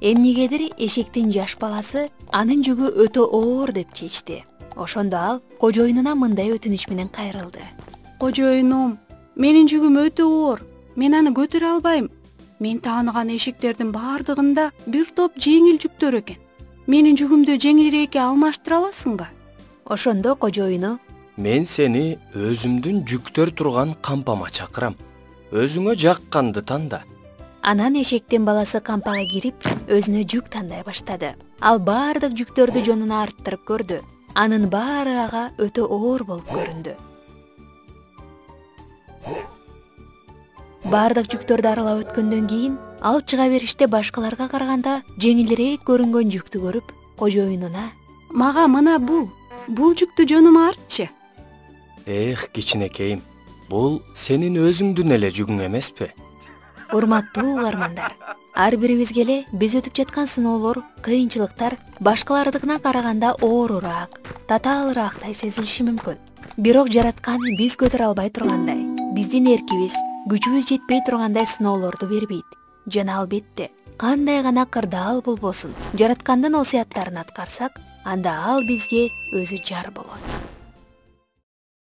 Эмнегедир эшектин жаш баласы анын жүгү өтө оор деп чечти. Ошондо ал кожоюнуна мындай өтүнүч менен кайрылды. Кожоюнум, менин жүгүм өтө оор. Мен аны көтөрө албайм. Мен тааныган эшектердин баардыгында бир топ жеңил жүктөр экен. Менин жүгүмдү жеңилирээкке алмаштыра аласыңбы? Ошондо кожоюну: Мен сени өзүмдүн жүктөр турган кампама чакырам. Өзүңө жакканды танда. Анан эшектин баласы кампага кирип, өзүнө жүк тандай баштады. Ал баардык жүктөрдү жонуна арттырып көрдү. Анын баары ага өтө оор болуп көрүндү. Баардык жүктөрдү аралап өткөндөн кийин ал чыга бериште башкаларга караганда жеңилирээк көрүнгөн жүктү көрүп, кожоюнуна: Мага мына бул жүктү жонума артчы. Эх, кичинекейим, бул сенин өзүңдүн эле жүгүң эмеспи? Урматтуу угармандар, ар бирибизге эле биз өтүп жаткан сыноолор, кыйынчылыктар башкалардыкына караганда оорураак, татаалыраактай сезилиши мүмкүн. Бирок жараткан биз көтөрө албай тургандай, биздин эркибиз, күчүбүз жетпей тургандай сыноолорду бербейт. Жана албетте, кандай гана кырдаал болбосун, жараткандын осуяттарын аткарсак, анда ал бизге өзү жар болот.